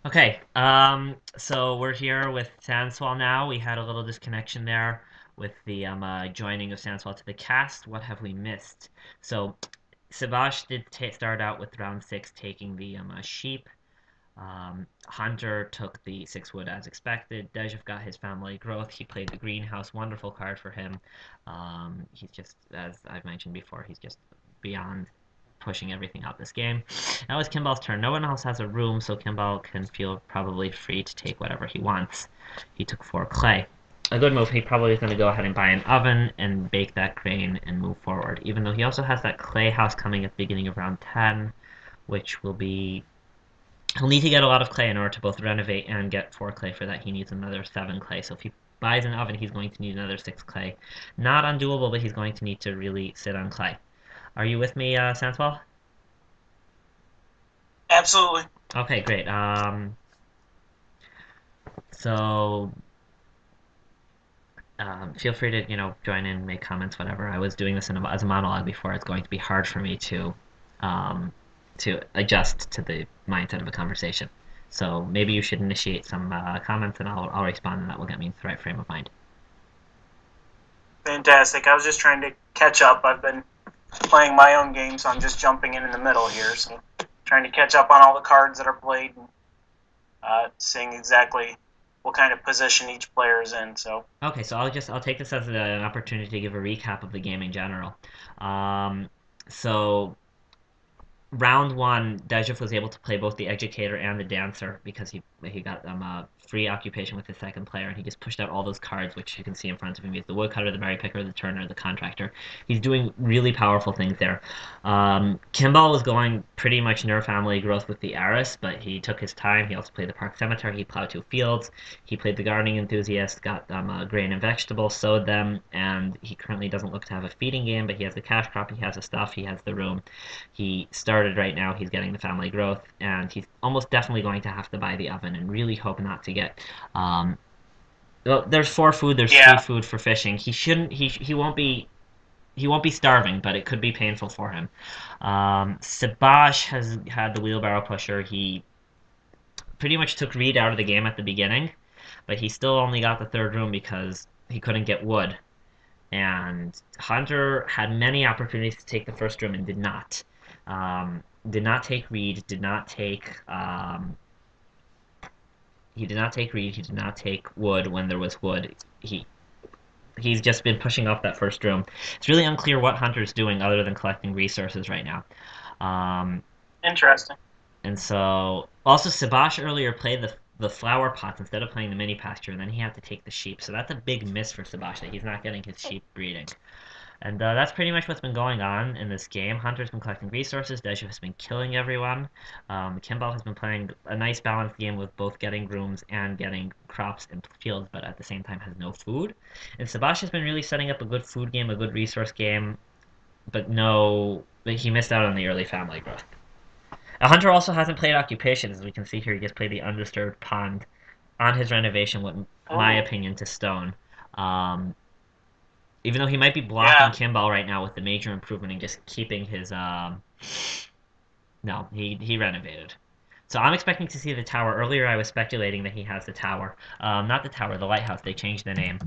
Okay, so we're here with Sandswoll now. We had a little disconnection there with the joining of Sandswoll to the cast. What have we missed? So, Sabash did start out with round six taking the sheep. Hunter took the six wood as expected. Dejev got his family growth. He played the greenhouse. Wonderful card for him. He's just, as I've mentioned before, he's just beyond pushing everything out this game. Now it's Kimball's turn. No one else has a room, so Kimball can feel probably free to take whatever he wants. He took 4 clay. A good move. He probably is going to go ahead and buy an oven and bake that grain and move forward. Even though he also has that clay house coming at the beginning of round 10, which will be... He'll need to get a lot of clay in order to both renovate and get 4 clay. For that, he needs another 7 clay. So if he buys an oven, he's going to need another 6 clay. Not undoable, but he's going to need to really sit on clay. Are you with me, Sandswell? Absolutely. Okay, great. So feel free to join in, make comments, whatever. I was doing this as a monologue before. It's going to be hard for me um, to adjust to the mindset of a conversation. So maybe you should initiate some comments, and I'll respond, and that will get me into the right frame of mind. Fantastic. I was just trying to catch up. I've been playing my own game, so I'm just jumping in the middle here. So trying to catch up on all the cards that are played and seeing exactly what kind of position each player is in. So Okay, so I'll take this as an opportunity to give a recap of the game in general. Um, so round one, Dejev was able to play both the educator and the dancer because he got free occupation with his second player, and he just pushed out all those cards, which you can see in front of him. He has the woodcutter, the berry picker, the turner, the contractor. He's doing really powerful things there. Kimball was going pretty much near family growth with the Aris, but he took his time. He also played the park cemetery. He plowed 2 fields. He played the gardening enthusiast, got grain and vegetables, sowed them, and he currently doesn't look to have a feeding game, but he has the cash crop, he has the stuff, he has the room. He started right now, he's getting the family growth, and he's almost definitely going to have to buy the oven and really hope not to get. Well, there's 4 food, there's three yeah, food for fishing. He shouldn't, he won't be starving, but it could be painful for him. Sabash has had the wheelbarrow pusher. He pretty much took Reed out of the game at the beginning, but he still only got the third room because he couldn't get wood. And Hunter had many opportunities to take the first room and did not. Did not take Reed. Did not take. He did not take Reed. He did not take wood when there was wood. He's just been pushing off that first room. It's really unclear what Hunter's doing other than collecting resources right now. Um, interesting. and so also Sabash earlier played the flower pots instead of playing the mini pasture, and then he had to take the sheep. So that's a big miss for Sabash that he's not getting his sheep breeding. And that's pretty much what's been going on in this game. Hunter's been collecting resources. Deju has been killing everyone. Kimball has been playing a nice balanced game with both getting grooms and getting crops and fields, but at the same time has no food. And Sabash has been really setting up a good food game, a good resource game, but no, he missed out on the early family growth. Hunter also hasn't played occupations, as we can see here. He just played the undisturbed pond on his renovation, with my Oh, opinion, to stone. Um, Even though he might be blocking yeah. Kimball right now with the major improvement and just keeping his no, he renovated. So I'm expecting to see the tower. Earlier I was speculating that he has the tower. Not the tower, the lighthouse. They changed the name.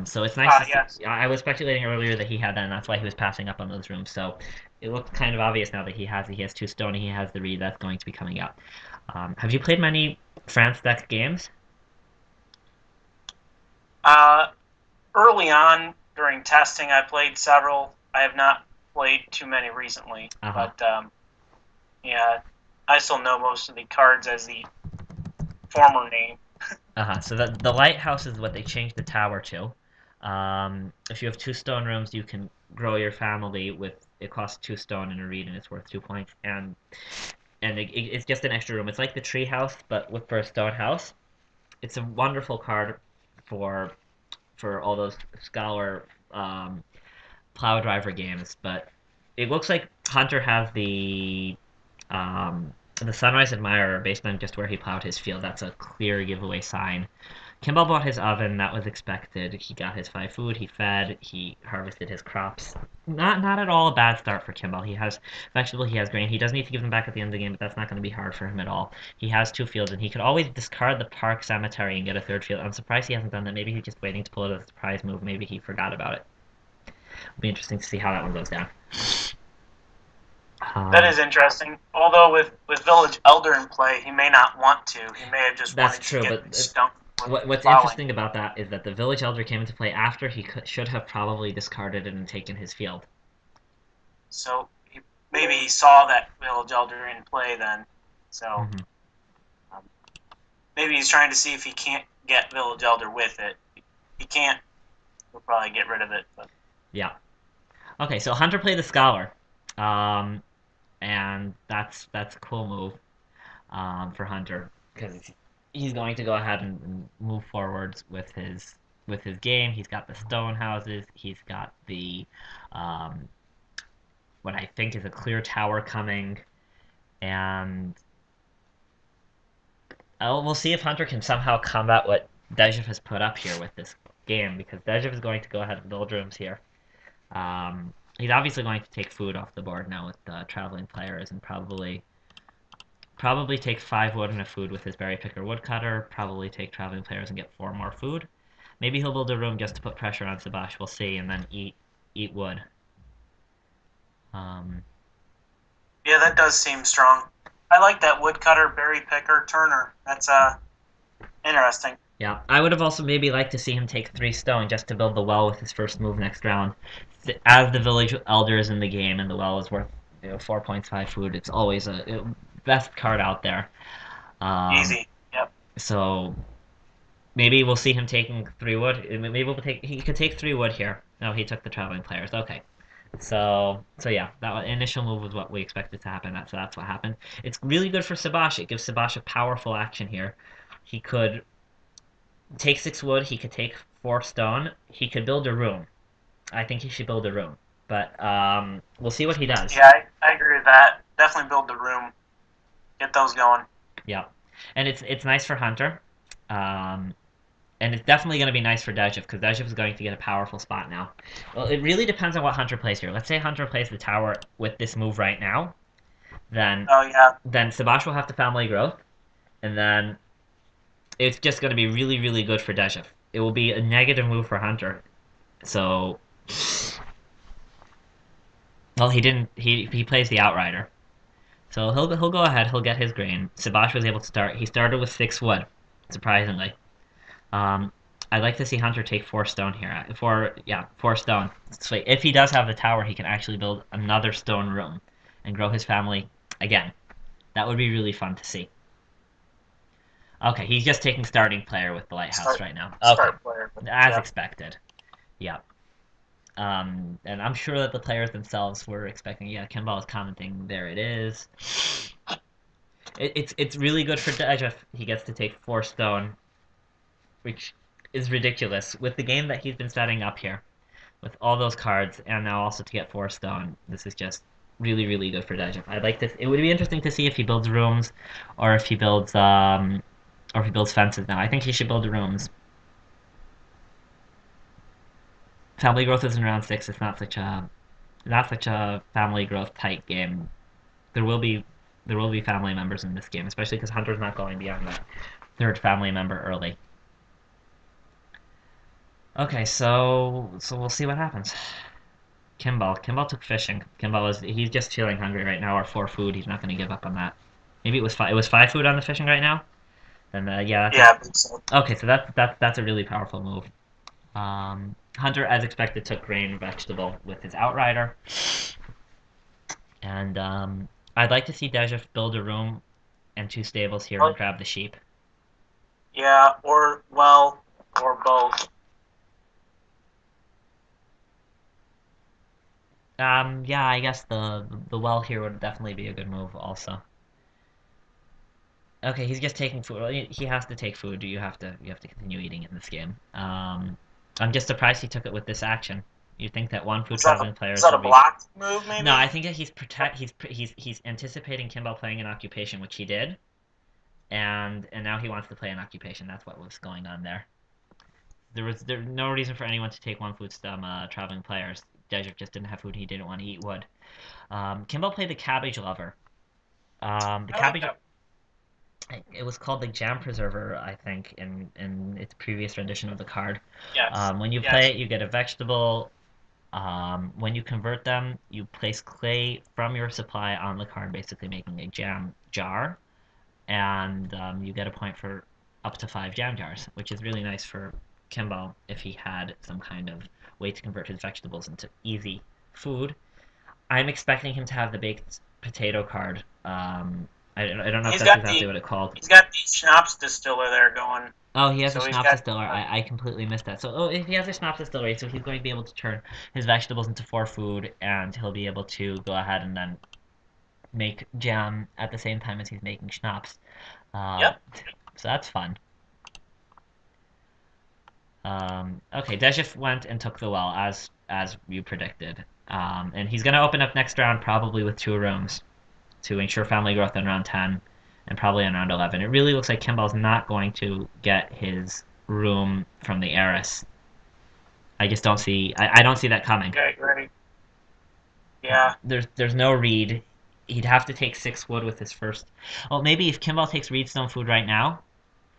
So it's nice to see. Yes. I was speculating earlier that he had that, and that's why he was passing up on those rooms. So it looks kind of obvious now that he has it. He has 2 stone, and he has the reed that's going to be coming out. Have you played many France deck games? Uh, Early on during testing, I played several. I have not played too many recently, Uh-huh. but yeah, I still know most of the cards as the former name. Uh-huh. So the lighthouse is what they changed the tower to. If you have 2 stone rooms, you can grow your family with it costs 2 stone and a reed, and it's worth 2 points. And it's just an extra room. It's like the tree house, but with for a stone house. It's a wonderful card for all those scholar plow driver games. But it looks like Hunter has the Sunrise Admirer based on just where he plowed his field. That's a clear giveaway sign. Kimball bought his oven. That was expected. He got his 5 food. He fed. He harvested his crops. Not at all a bad start for Kimball. He has vegetable. He has grain. He does need to give them back at the end of the game, but that's not going to be hard for him at all. He has 2 fields, and he could always discard the park cemetery and get a 3rd field. I'm surprised he hasn't done that. Maybe he's just waiting to pull it as a surprise move. Maybe he forgot about it. It'll be interesting to see how that one goes down. That is interesting. Although with Village Elder in play, he may not want to. He may have just That's wanted to true, get but stumped what's plowing. interesting about that is that the Village Elder came into play after he should have probably discarded it and taken his field. So maybe he saw that Village Elder in play then. So maybe he's trying to see if he can't get Village Elder with it. If he can't, he'll probably get rid of it. But. Yeah. Okay, so Hunter played the Scholar. And that's a cool move for Hunter because he's going to go ahead and move forwards with his game. He's got the stone houses. He's got the what I think is a clear tower coming, and we'll see if Hunter can somehow combat what Dejev has put up here with this game because Dejev is going to go ahead and build rooms here. He's obviously going to take food off the board now with traveling players and probably take 5 wood and a food with his berry picker woodcutter, probably take traveling players and get 4 more food. Maybe he'll build a room just to put pressure on Sabash, we'll see, and then eat wood. Yeah, that does seem strong. I like that woodcutter, berry picker, Turner. That's interesting. Yeah, I would have also maybe liked to see him take 3 stone just to build the well with his first move next round. As the Village Elder is in the game and the well is worth 4 points, 5 food, it's always a best card out there. Easy. Yep. So maybe we'll see him taking 3 wood. Maybe he could take 3 wood here. No, he took the traveling players. Okay. So yeah, that initial move was what we expected to happen. So that's what happened. It's really good for Sabash. It gives Sabash a powerful action here. He could take 6 wood. He could take 4 stone. He could build a room. I think he should build a room. But we'll see what he does. Yeah, I agree with that. Definitely build the room. Get those going. Yeah. And it's nice for Hunter. And it's definitely going to be nice for Dejev, because Dejev is going to get a powerful spot now. Well, it really depends on what Hunter plays here. Let's say Hunter plays the tower with this move right now. Then Sabash will have to family growth. And then it's just going to be really, really good for Dejev. It will be a negative move for Hunter. So... Well, he didn't. He plays the Outrider, so he'll go ahead. He'll get his grain. Sabash was able to start. He started with 6 wood, surprisingly. I'd like to see Hunter take 4 stone here. 4 stone. So if he does have the tower, he can actually build another stone room and grow his family again. That would be really fun to see. Okay, he's just taking starting player with the lighthouse right now. Okay, start player, as expected. Yeah. And I'm sure that the players themselves were expecting. Yeah, Kimball is commenting. There it is. It's really good for Dejev. He gets to take 4 stone, which is ridiculous with the game that he's been setting up here, with all those cards, and now also to get 4 stone. This is just really, really good for Dejev. I'd like this. It would be interesting to see if he builds rooms, or if he builds fences. Now I think he should build rooms. Family growth is in round 6. It's not such a family growth tight game. There will be family members in this game, especially because Hunter's not going beyond that 3rd family member early. Okay, so we'll see what happens. Kimball took fishing. He's just feeling hungry right now, or 4 food. He's not going to give up on that. Maybe it was 5. It was 5 food on the fishing right now. Then yeah. I think so. Okay, so that's a really powerful move. Hunter, as expected, took grain vegetable with his Outrider. And I'd like to see Dejev build a room and 2 stables here and grab the sheep. Yeah, or both. Yeah, I guess the well here would definitely be a good move also. Okay, he's just taking food. Well, he has to take food. You have to continue eating it in this game. I'm just surprised he took it with this action. You'd think that 1 food traveling players. Is that a blocked move, maybe? No, I think that he's anticipating Kimball playing an occupation, which he did, and now he wants to play an occupation. That's what was going on there. There no reason for anyone to take one food stem traveling players. Dejic just didn't have food. He didn't want to eat wood. Kimball played the cabbage lover. The I like cabbage that. it was called the Jam Preserver, I think, in its previous rendition of the card. Yes. When you play Yes. it, you get a vegetable. When you convert them, you place clay from your supply on the card, basically making a jam jar, and you get a point for up to 5 jam jars, which is really nice for Kimball if he had some kind of way to convert his vegetables into easy food. I'm expecting him to have the baked potato card. I don't know if He's that's got exactly the what it called. he's got the schnapps distiller there going. Oh, he has a So he's schnapps got distiller. I completely missed that. So, oh, if he has a schnapps distillery, so he's going to be able to turn his vegetables into 4 food, and he'll be able to go ahead and then make jam at the same time as he's making schnapps. Uh, yep. so that's fun. Okay, Dejif went and took the well as you predicted, and he's going to open up next round probably with 2 rooms to ensure family growth in round 10 and probably in round 11. It really looks like Kimball's not going to get his room from the heiress. I just don't see. I don't see that coming. Okay, great. Yeah. There's no reed. He'd have to take 6 wood with his first. Well, maybe if Kimball takes reedstone food right now.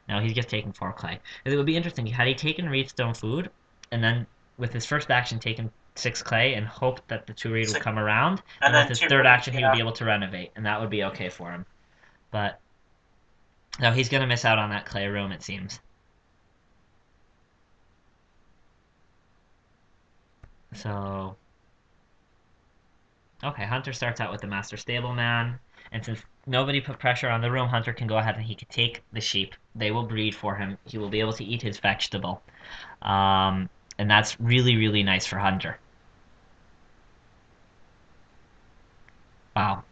No, he's just taking 4 clay. It would be interesting had he taken reedstone food, and then with his first action taken 6 clay and hoped that the 2 reed would Six, come around, and and with then his two. third action he would Yeah. be able to renovate, and that would be okay for him. But no, he's gonna miss out on that clay room, it seems. So okay, Hunter starts out with the Master Stableman, and since nobody put pressure on the room, Hunter can go ahead and he can take the sheep. They will breed for him. He will be able to eat his vegetable, and that's really really nice for Hunter. Wow.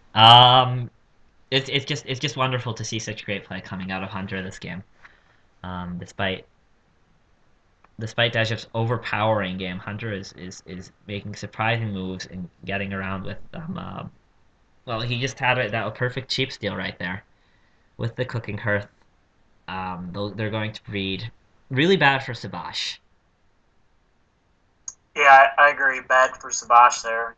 It's just wonderful to see such great play coming out of Hunter this game. Despite Dejev's overpowering game, Hunter is making surprising moves and getting around with well, he just had that perfect cheap steal right there with the cooking hearth. They're going to breed. Really bad for Sabash. Yeah, I agree. Bad for Sabash there.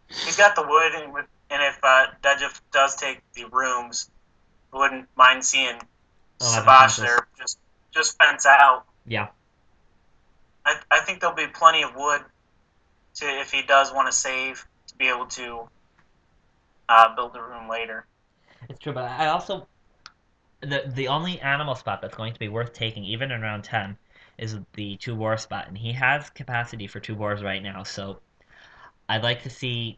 He's got the wood, and if Dejif does take the rooms, I wouldn't mind seeing 11 Sabash fences. there just fence out. Yeah, I think there'll be plenty of wood to if he does want to save to be able to build a room later. it's true. But I also the only animal spot that's going to be worth taking, even in round 10, is the 2 boar spot, and he has capacity for 2 boars right now. So I'd like to see.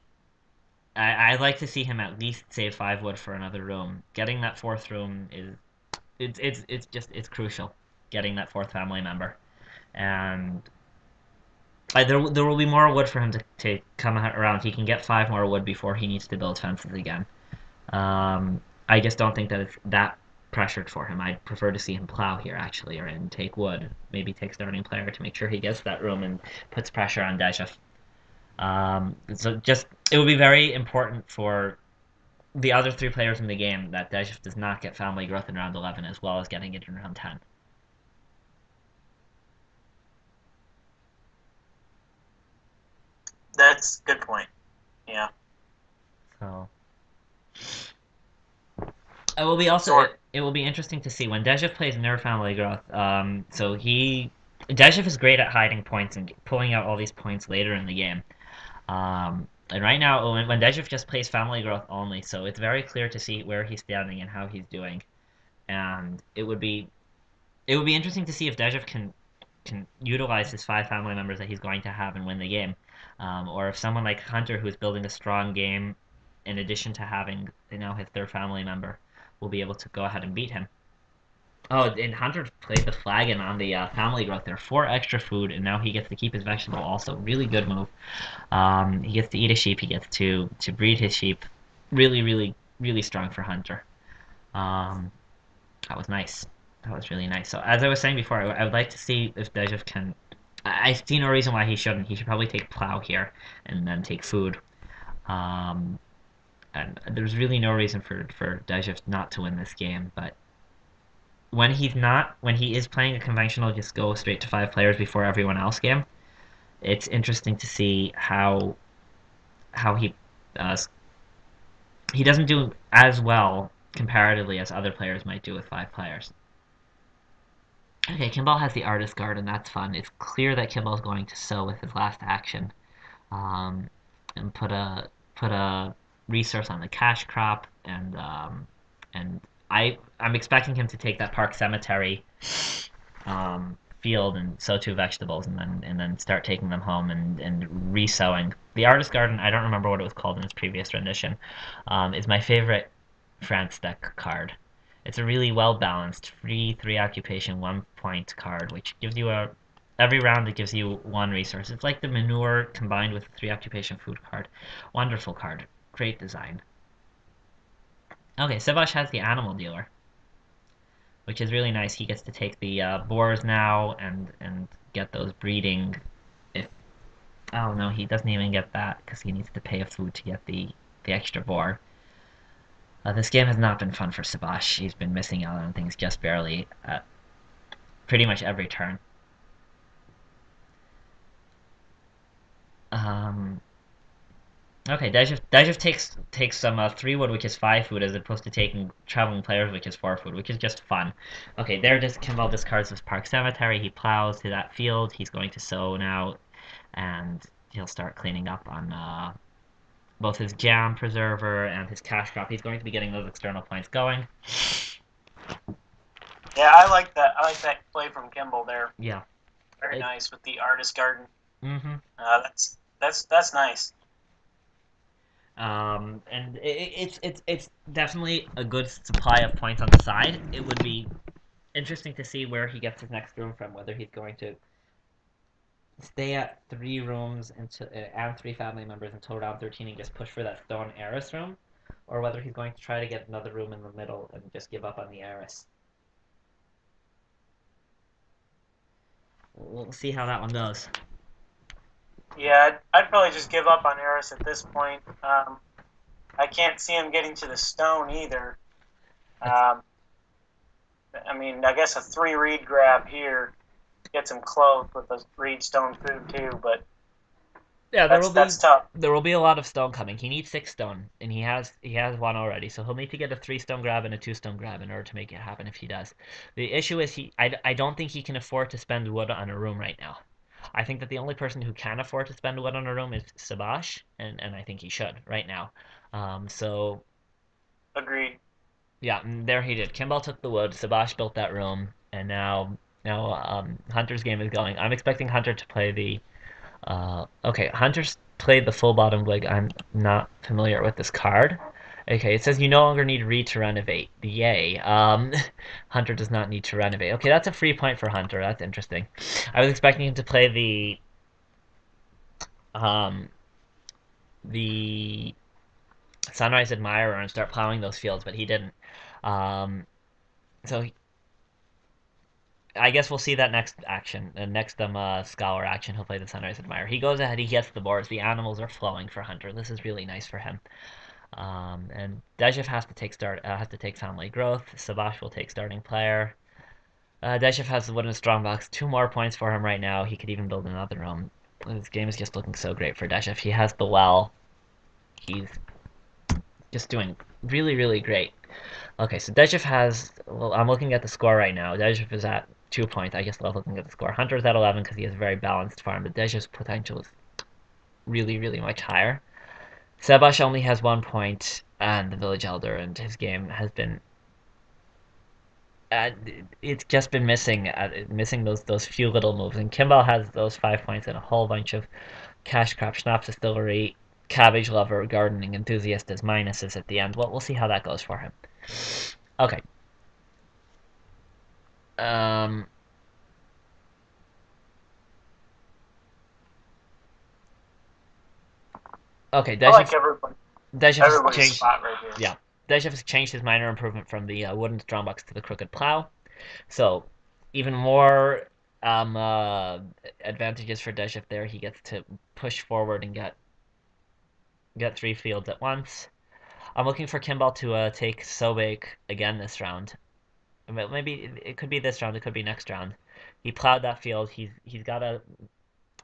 I'd like to see him at least save 5 wood for another room. Getting that fourth room is it's crucial. Getting that fourth family member, and there will be more wood for him to come around. He can get 5 more wood before he needs to build fences again. I just don't think that it's that pressured for him. I'd prefer to see him plow here actually, or and take wood. Maybe take starting player to make sure he gets that room and puts pressure on Dejav. So just it would be very important for the other 3 players in the game that Dejav does not get family growth in round 11 as well as getting it in round 10. That's a good point. Yeah. So it will be also Sort. it will be interesting to see when Dejav plays Nerf Family Growth. So Dejav is great at hiding points and pulling out all these points later in the game. And right now, when Dejav just plays Family Growth only, so it's very clear to see where he's standing and how he's doing. And it would be interesting to see if Dejav can utilize his 5 family members that he's going to have and win the game, or if someone like Hunter, who's building a strong game, in addition to having his third family member, will be able to go ahead and beat him. Oh, and Hunter played the flagon on the family growth there. 4 extra food, and now he gets to keep his vegetable also. Really good move. He gets to eat a sheep. He gets to breed his sheep. Really, really, really strong for Hunter. Um, that was nice. That was really nice. So as I was saying before, I would like to see if Dejav can. I see no reason why he shouldn't. He should probably take plow here and then take food. Um, and there's really no reason for Dejev not to win this game. But when he is playing a conventional, just go straight to 5 players before everyone else game. It's interesting to see how uh, he doesn't do as well comparatively as other players might do with 5 players. Okay, Kimball has the artist guard, and that's fun. It's clear that Kimball's going to sow with his last action, um, and put a resource on the cash crop, and I'm expecting him to take that Park Cemetery field and sow 2 vegetables, and then start taking them home and resowing. The artist garden, I don't remember what it was called in its previous rendition, is my favorite France deck card. It's a really well balanced, free 3 occupation, 1 point card, which gives you a every round it gives you 1 resource. It's like the manure combined with a 3 occupation food card. Wonderful card. Great design. Okay, Sivash has the animal dealer, which is really nice. He gets to take the boars now and get those breeding. If oh no, he doesn't even get that because he needs to pay a food to get the extra boar. This game has not been fun for Sivash. He's been missing out on things just barely at pretty much every turn. Um, okay, Dejev takes some 3 wood, which is 5 food, as opposed to taking traveling players, which is 4 food, which is just fun. Okay, there just Kimball discards his Park Cemetery. He plows to that field. He's going to sow now, and he'll start cleaning up on both his jam preserver and his cash crop. He's going to be getting those external points going. Yeah, I like that. I like that play from Kimball there. Yeah. Very nice with the artist garden. Mm-hmm. That's nice. And it's definitely a good supply of points on the side. It would be interesting to see where he gets his next room from, whether he's going to stay at 3 rooms and 3 family members until round 13 and just push for that stone heiress room, or whether he's going to try to get another room in the middle and just give up on the heiress. We'll see how that one goes. Yeah, I'd probably just give up on heiress at this point. I can't see him getting to the stone either. I mean, I guess a 3 reed grab here gets him close with a reed stone food too, but Yeah, that's tough. there will be a lot of stone coming. He needs 6 stone, and he has 1 already, so he'll need to get a 3 stone grab and a 2 stone grab in order to make it happen. If he does, the issue is I don't think he can afford to spend wood on a room right now. I think that the only person who can afford to spend wood on a room is Sabash, and I think he should right now. So Agreed. yeah, there he did. Kimball took the wood. Sabash built that room, and now Hunter's game is going. I'm expecting Hunter to play the okay, Hunter's played the full bottom leg. I'm not familiar with this card. Okay, it says you no longer need read to renovate. Yay. Hunter does not need to renovate. Okay, that's a free point for Hunter. That's interesting. I was expecting him to play um the Sunrise Admirer and start plowing those fields, but he didn't. Um, so I guess we'll see that next action, the next Scholar action. He'll play the Sunrise Admirer. He goes ahead. He gets the boards. The animals are flowing for Hunter. This is really nice for him. And Dejev has to take family growth. Sabash will take starting player. Dejev has the wooden strongbox. 2 more points for him right now. He could even build another room. This game is just looking so great for Dejev. He has the well. He's just doing really, really great. Okay, so Dejev has. Well, I'm looking at the score right now. Dejev is at 2 points. I just love looking at the score. Hunter's at 11 because he has a very balanced farm, but Dejev's potential is really, really much higher. Sebash only has 1 point, and the Village Elder, and his game has been. It's just been missing those few little moves. And Kimball has those 5 points and a whole bunch of cash crop, schnapps distillery, cabbage lover, gardening enthusiast as minuses at the end. Well, we'll see how that goes for him. Okay. Um. Okay, I like Dejev has everybody's changed. spot right here. Yeah, Dejev has changed his minor improvement from the wooden strongbox to the crooked plow. So even more advantages for Dejev there. He gets to push forward and get 3 fields at once. I'm looking for Kimball to take Sobek again this round. Maybe it could be this round. It could be next round. He plowed that field. He's got a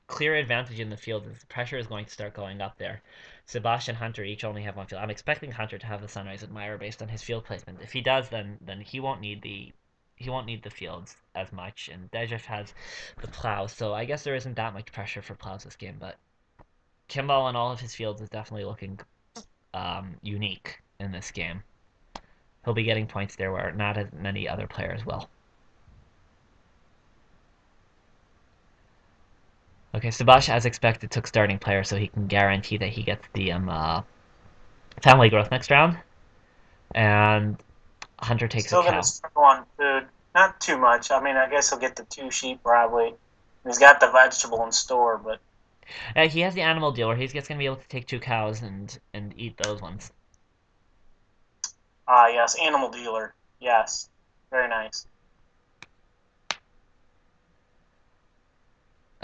clear advantage in the field. The pressure is going to start going up there. Sebastian Hunter each only have one field. I'm expecting Hunter to have the Sunrise Admirer based on his field placement. If he does, then he won't need the fields as much. And Dejev has the plow, so I guess there isn't that much pressure for plows this game. But Kimball on all of his fields is definitely looking unique in this game. He'll be getting points there where not as many other players will. Okay, Sebastian, as expected, took starting player, so he can guarantee that he gets the family growth next round. And Hunter takes a Still going to cow. struggle on food. Not too much. I mean, I guess he'll get the 2 sheep probably. He's got the vegetable in store, but He has the animal dealer. He's just gonna be able to take 2 cows and eat those ones. yes, animal dealer. Yes, very nice.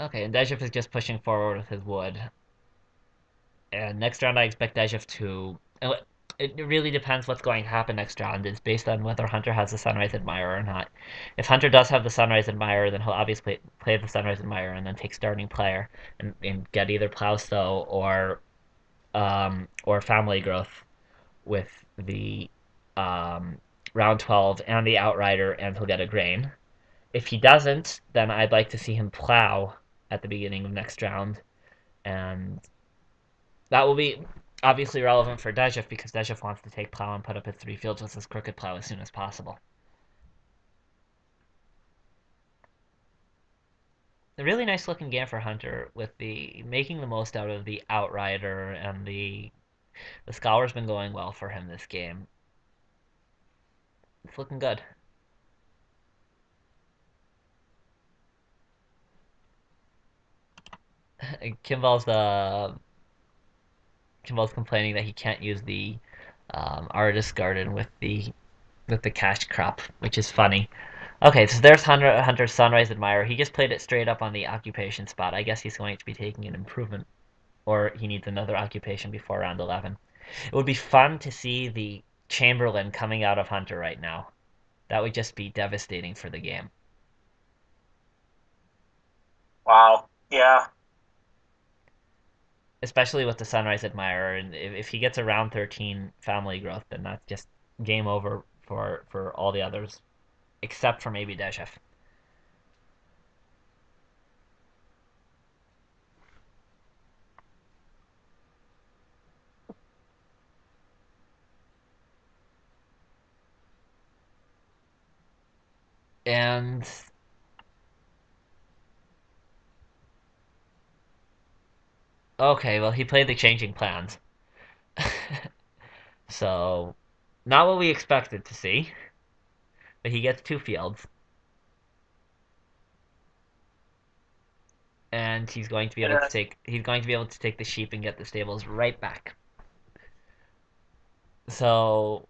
Okay, and Dejev is just pushing forward with his wood. And next round, I expect Dejev to. It really depends what's going to happen next round. It's based on whether Hunter has the Sunrise Admirer or not. If Hunter does have the Sunrise Admirer, then he'll obviously play the Sunrise Admirer and then take starting player and get either Plowstow or Family Growth with the um, round 12 and the Outrider, and he'll get a grain. If he doesn't, then I'd like to see him plow at the beginning of next round, and that will be obviously relevant for Dejev because Dejev wants to take plow and put up his 3 fields with his crooked plow as soon as possible. A really nice looking game for Hunter with the making the most out of the Outrider, and the Scholar's been going well for him this game. It's looking good. Kimball's Kimball's complaining that he can't use the artist garden with the cash crop, which is funny. Okay, so there's Hunter's Sunrise Admirer. He just played it straight up on the occupation spot. I guess he's going to be taking an improvement, or he needs another occupation before round 11. It would be fun to see the Chamberlain coming out of Hunter right now. That would just be devastating for the game. Wow. Yeah. Especially with the Sunrise Admirer, and if he gets around 13 family growth, then that's just game over for all the others, except for maybe Dejev. And okay, well he played the changing plans, so not what we expected to see. But he gets 2 fields, and he's going to be able to take the sheep and get the stables right back. So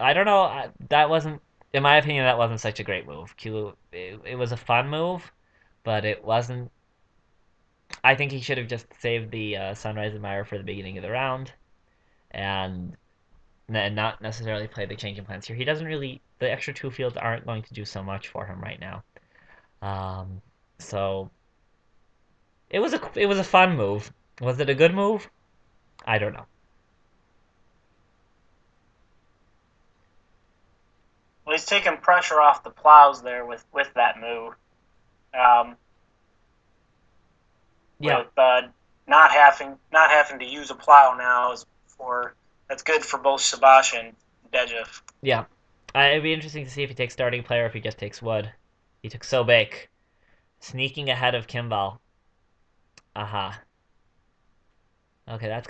I don't know. That wasn't, in my opinion, that wasn't such a great move. It was a fun move, but it wasn't. I think he should have just saved the Sunrise Admirer for the beginning of the round, and not necessarily play the changing plans here. He doesn't really. The extra 2 fields aren't going to do so much for him right now. Um, so it was a fun move. Was it a good move? I don't know. Well, he's taking pressure off the plows there with that move. Um, Yeah, with not having to use a plow now is for that's good for both Sebastian and Dejev. yeah. It'd be interesting to see if he takes starting player, if he just takes wood. He took Sobek, sneaking ahead of Kimball. Aha. Okay, that's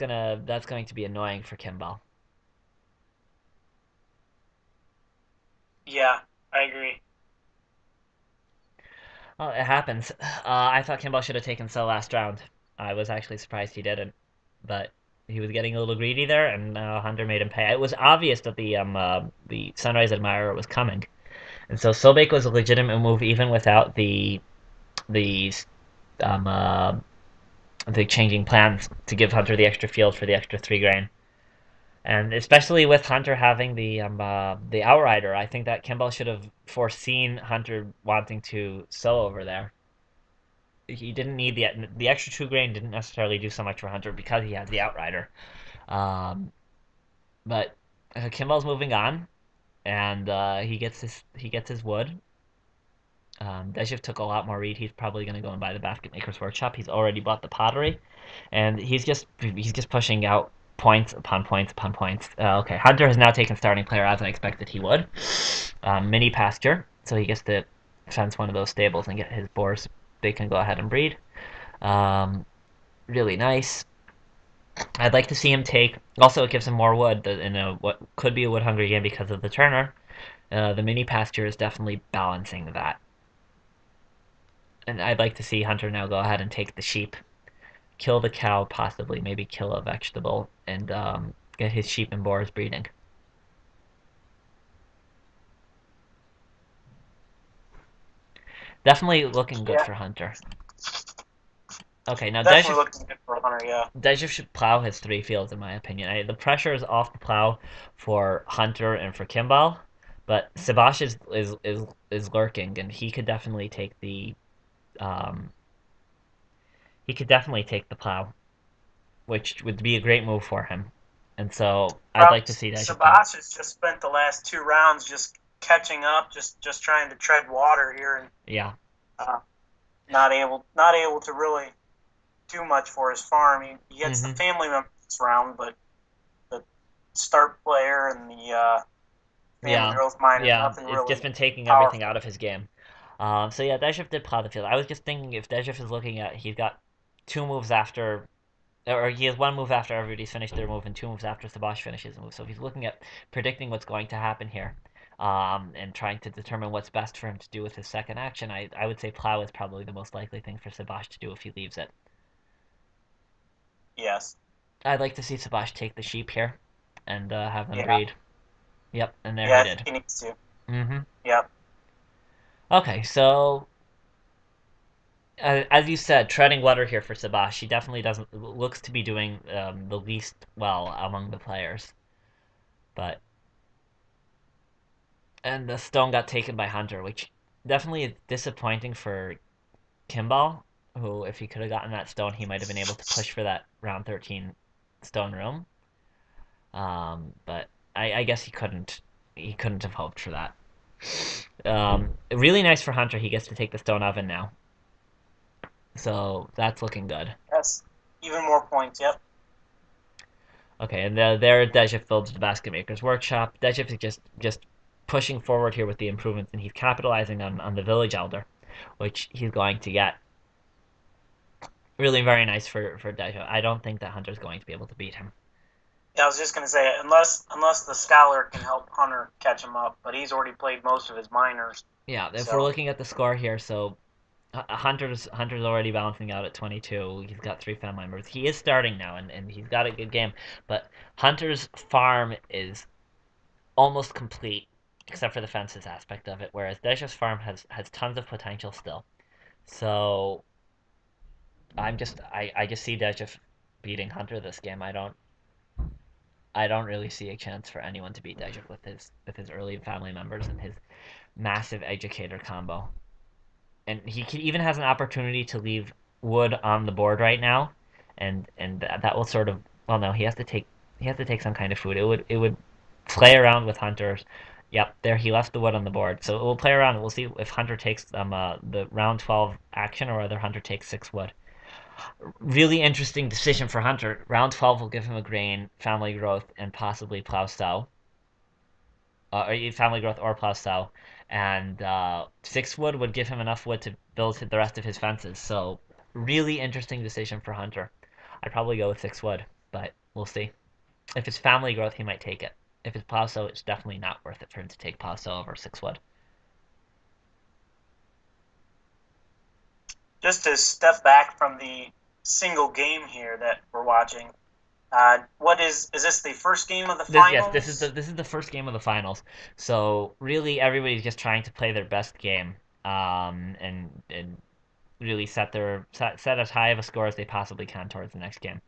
going to be annoying for Kimball. Yeah, I agree. Well, it happens. I thought Kimball should have taken so last round. I was actually surprised he didn't, but he was getting a little greedy there, and Hunter made him pay. It was obvious that the Sunrise Admirer was coming, and so Sobek was a legitimate move even without the um uh, the changing plans to give Hunter the extra field for the extra 3 grain. And especially with Hunter having the outrider, I think that Kimball should have foreseen Hunter wanting to sow over there. He didn't need the extra 2 grain didn't necessarily do so much for Hunter because he has the outrider. Um, but Kimball's moving on, and he gets his wood. Dejev took a lot more read. He's probably going to go and buy the basket maker's workshop. He's already bought the pottery, and he's just pushing out points upon points upon points. Okay, Hunter has now taken starting player as I expected he would. Mini pasture, so he gets to fence one of those stables and get his boars. They can go ahead and breed. Um, really nice. I'd like to see him take. Also, it gives him more wood in what could be a wood hungry game because of the Turner. The mini pasture is definitely balancing that. And I'd like to see Hunter now go ahead and take the sheep, kill the cow, possibly maybe kill a vegetable, and get his sheep and boars breeding. Definitely looking good Yeah, for Hunter. Okay, now definitely Dejev, looking good for Hunter. Yeah. Dejev should plow his 3 fields, in my opinion. The pressure is off the plow for Hunter and for Kimball, but Sabash is lurking, and um, he could definitely take the plow, which would be a great move for him. And so I'd Probably like to see Dejev do. Sabash has just spent the last 2 rounds just catching up, just trying to tread water here, and Yeah. uh, not able to really do much for his farm. He gets the Mm-hmm. family members this round, but the start player and the family Yeah, growth miner, yeah, nothing it's really just been taking everything out powerful. of his game. So yeah, Dejev did plow the field. I was just thinking if Dejev is looking at, he's got 2 moves after, or he has 1 move after everybody's finished their move and 2 moves after Sabash finishes a move. So if he's looking at predicting what's going to happen here, and trying to determine what's best for him to do with his second action, I would say plow is probably the most likely thing for Sabash to do if he leaves it. Yes. I'd like to see Sabash take the sheep here and have them Yeah. breed. Yep, and there Yeah, he I think did. he needs to. Mm-hmm. Yeah. Okay, so as you said, treading water here for Sabash. He definitely doesn't looks to be doing the least well among the players. But and the stone got taken by Hunter, which definitely is disappointing for Kimball, who if he could have gotten that stone, he might have been able to push for that round 13 stone room. But I guess he couldn't. He couldn't have hoped for that. Really nice for Hunter. He gets to take the stone oven now, so that's looking good. Yes. Even more points. Yep. Okay, and there Dejev builds the basket maker's workshop. Dejev is just pushing forward here with the improvements, and he's capitalizing on the village elder, which he's going to get. Really very nice for Dejev. I don't think that Hunter's going to be able to beat him. Yeah, I was just gonna say unless the scholar can help Hunter catch him up, but he's already played most of his minors. Yeah, if we're So looking at the score here, so Hunter's already balancing out at 22. He's got 3 family members. He is starting now, and he's got a good game. But Hunter's farm is almost complete, except for the fences aspect of it, whereas Dejev's farm has tons of potential still. So I just see Dejev beating Hunter this game. I don't really see a chance for anyone to beat Dejev with his early family members and his massive educator combo. And even has an opportunity to leave wood on the board right now, and that will sort of, well, no, he has to take some kind of food. It would play around with Hunter's. Yep, there he left the wood on the board, so it will play around. We'll see if Hunter takes the round 12 action or whether Hunter takes 6 wood. Really interesting decision for Hunter. Round 12 will give him a grain, family growth, and possibly plow sow. Or family growth or plow sow. And 6 wood would give him enough wood to build the rest of his fences. So, really interesting decision for Hunter. I'd probably go with 6 wood, but we'll see. If it's family growth, he might take it. If it's plow sow, it's definitely not worth it for him to take plow sow over 6 wood. just to step back from the single game here that we're watching, what is this the first game of the Yes, this is the finals? this is the first game of the finals. So really, everybody's just trying to play their best game, and really set as high of a score as they possibly can towards the next game.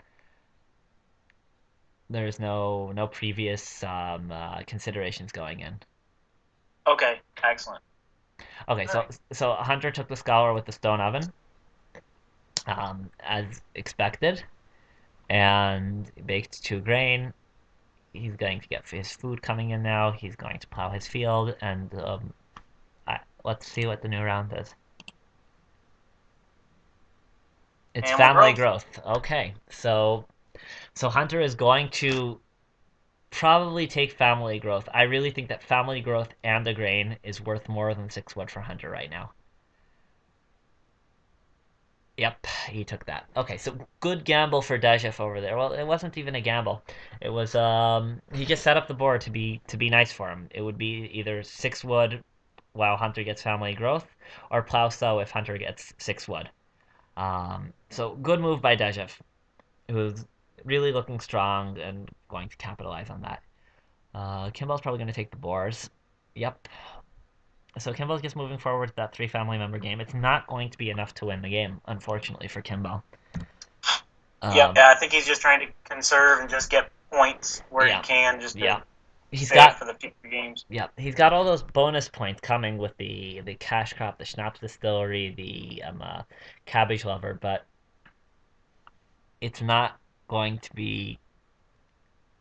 There's no previous considerations going in. Okay, excellent. Okay, All so right. so Hunter took the Scholar with the stone oven, as expected, and baked 2 grain. He's going to get his food coming in now. He's going to plow his field, and let's see what the new round is. It's Family family growth. growth. Okay, so Hunter is going to probably take family growth. I really think that family growth and a grain is worth more than 6 wood for Hunter right now. Yep, he took that. Okay, so good gamble for Dajef over there. Well, it wasn't even a gamble. It was he just set up the board to be nice for him. It would be either 6 wood while Hunter gets family growth, or plow sow if Hunter gets 6 wood. So good move by Dajef, who's really looking strong and going to capitalize on that. Kimball's probably going to take the boars. Yep. So Kimball's just moving forward with that 3 family member game. It's not going to be enough to win the game, unfortunately, for Kimball. Yep. Um, Yeah, I think he's just trying to conserve and just get points where he yeah, can, just to yeah. He's save got for the future games. yeah, he's got all those bonus points coming with the cash crop, the schnapps distillery, the cabbage lover, but it's not going to be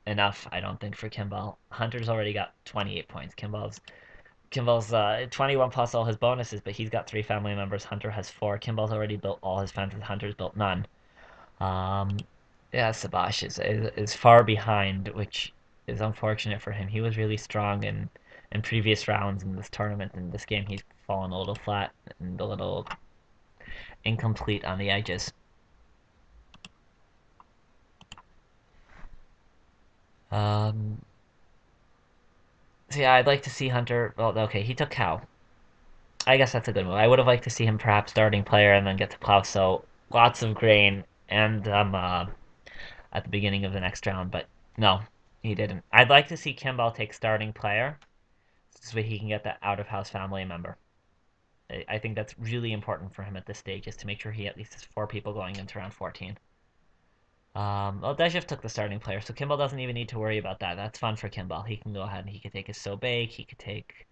enough, I don't think, for Kimball. Hunter's already got 28 points. Kimball's 21 plus all his bonuses, but he's got 3 family members. Hunter has 4. Kimball's already built all his fences. Hunter's built none. Um, yeah, Sabash is far behind, which is unfortunate for him. He was really strong in previous rounds in this tournament. In this game, he's fallen a little flat and a little incomplete on the edges. Um, so yeah, I'd like to see Hunter. Well, okay, he took cow. I guess that's a good move. I would have liked to see him perhaps starting player and then get to plow. So lots of grain and at the beginning of the next round, but no, he didn't. I'd like to see Kimball take starting player so he can get that out of house family member. I think that's really important for him at this stage, is to make sure he at least has 4 people going into round 14. Well, Dejev took the starting player, so Kimball doesn't even need to worry about that. That's fun for Kimball. He can go ahead and he could take his Sobake. He could take